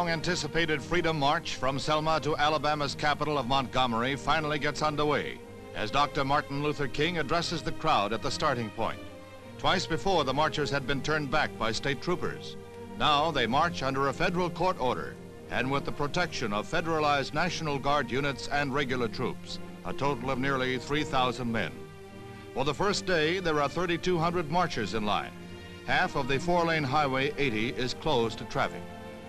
long-anticipated Freedom March from Selma to Alabama's capital of Montgomery finally gets underway as Dr. Martin Luther King addresses the crowd at the starting point. Twice before, the marchers had been turned back by state troopers. Now they march under a federal court order and with the protection of federalized National Guard units and regular troops, a total of nearly 3,000 men. For the first day, there are 3,200 marchers in line. Half of the 4-lane Highway 80 is closed to traffic.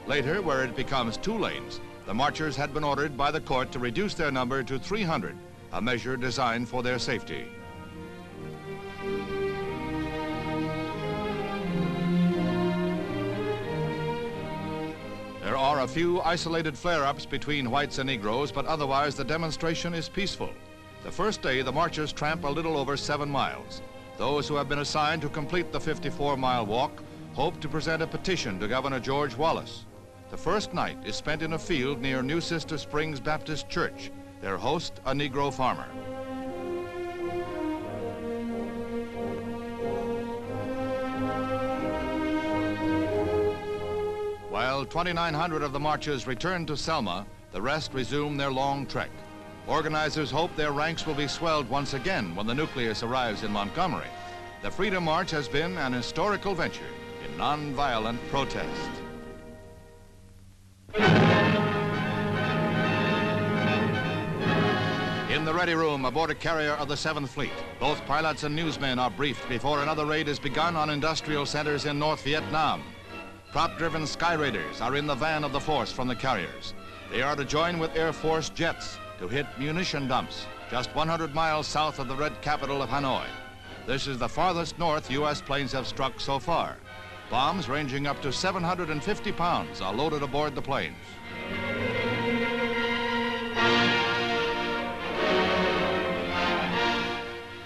Later, where it becomes 2 lanes, the marchers had been ordered by the court to reduce their number to 300, a measure designed for their safety. There are a few isolated flare-ups between whites and Negroes, but otherwise the demonstration is peaceful. The first day, the marchers tramp a little over 7 miles. Those who have been assigned to complete the 54-mile walk hope to present a petition to Governor George Wallace. The first night is spent in a field near New Sister Springs Baptist Church, their host a Negro farmer. While 2,900 of the marchers return to Selma, the rest resume their long trek. Organizers hope their ranks will be swelled once again when the nucleus arrives in Montgomery. The Freedom March has been an historical venture in nonviolent protest. In the ready room aboard a carrier of the 7th Fleet, both pilots and newsmen are briefed before another raid is begun on industrial centers in North Vietnam. Prop-driven Sky Raiders are in the van of the force from the carriers. They are to join with Air Force jets to hit munition dumps just 100 miles south of the red capital of Hanoi. This is the farthest north U.S. planes have struck so far. Bombs ranging up to 750 pounds are loaded aboard the planes.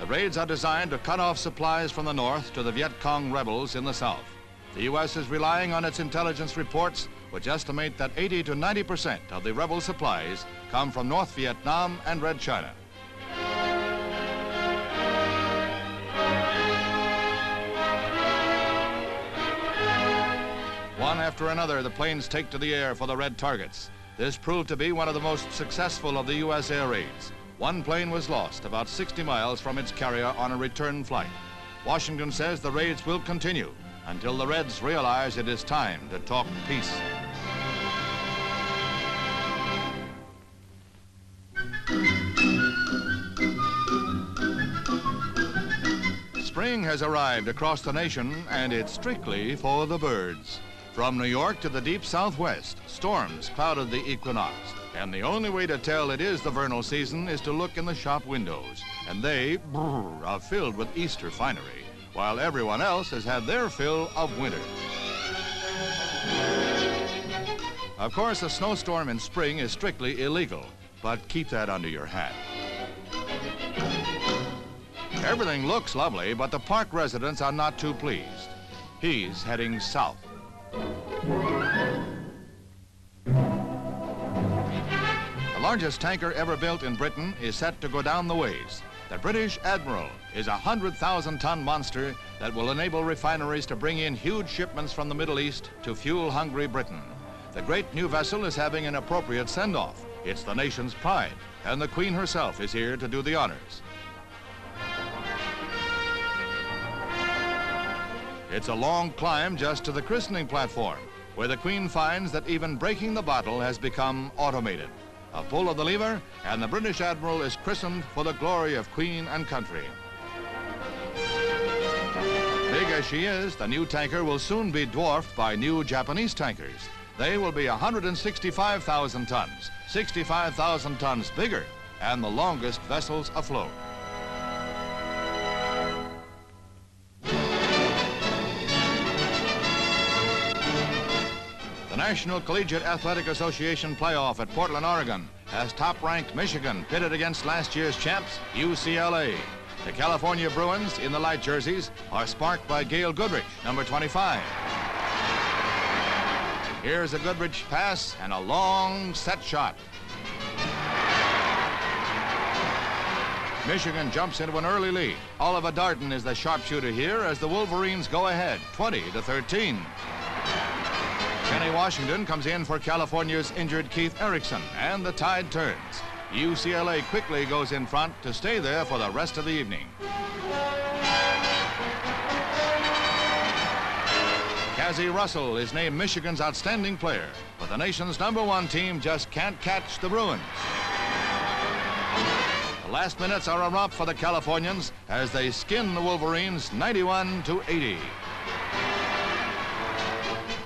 The raids are designed to cut off supplies from the north to the Viet Cong rebels in the south. The U.S. is relying on its intelligence reports, which estimate that 80 to 90% of the rebel supplies come from North Vietnam and Red China. One after another, the planes take to the air for the red targets. This proved to be one of the most successful of the U.S. air raids. One plane was lost about 60 miles from its carrier on a return flight. Washington says the raids will continue until the Reds realize it is time to talk peace. Spring has arrived across the nation, and it's strictly for the birds. From New York to the deep southwest, storms clouded the equinox, and the only way to tell it is the vernal season is to look in the shop windows, and they are filled with Easter finery, while everyone else has had their fill of winter. Of course, a snowstorm in spring is strictly illegal, but keep that under your hat. Everything looks lovely, but the park residents are not too pleased. He's heading south. The largest tanker ever built in Britain is set to go down the ways. The British Admiral is a 100,000-ton monster that will enable refineries to bring in huge shipments from the Middle East to fuel-hungry Britain. The great new vessel is having an appropriate send-off. It's the nation's pride, and the Queen herself is here to do the honors. It's a long climb just to the christening platform, where the Queen finds that even breaking the bottle has become automated. A pull of the lever, and the British Admiral is christened for the glory of Queen and country. Big as she is, the new tanker will soon be dwarfed by new Japanese tankers. They will be 165,000 tons, 65,000 tons bigger, and the longest vessels afloat. The National Collegiate Athletic Association playoff at Portland, Oregon has top-ranked Michigan pitted against last year's champs, UCLA. The California Bruins, in the light jerseys, are sparked by Gail Goodrich, number 25. Here's a Goodrich pass and a long set shot. Michigan jumps into an early lead. Oliver Darden is the sharpshooter here as the Wolverines go ahead, 20-13. Kenny Johnny Washington comes in for California's injured Keith Erickson, and the tide turns. UCLA quickly goes in front to stay there for the rest of the evening. Cassie Russell is named Michigan's outstanding player, but the nation's #1 team just can't catch the Bruins. The last minutes are a romp for the Californians as they skin the Wolverines 91-80.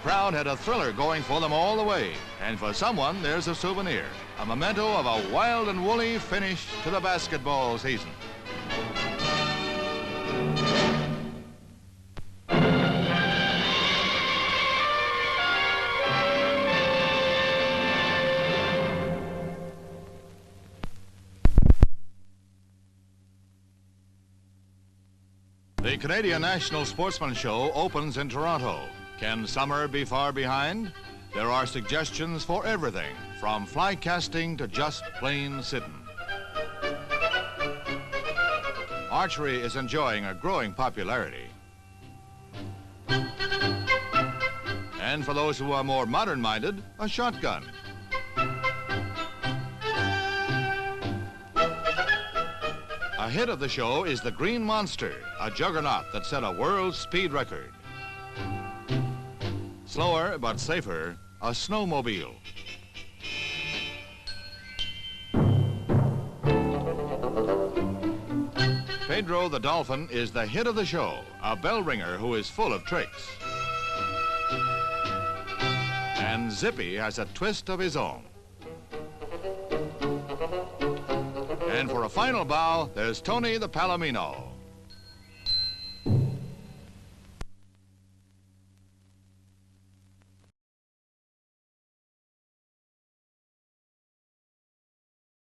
The crowd had a thriller going for them all the way, and for someone, there's a souvenir, a memento of a wild and woolly finish to the basketball season. The Canadian National Sportsman Show opens in Toronto. Can summer be far behind? There are suggestions for everything, from fly casting to just plain sitting. Archery is enjoying a growing popularity. And for those who are more modern-minded, a shotgun. A hit of the show is the Green Monster, a juggernaut that set a world speed record. Slower but safer, a snowmobile. Pedro the Dolphin is the hit of the show, a bell ringer who is full of tricks. And Zippy has a twist of his own. And for a final bow, there's Tony the Palomino.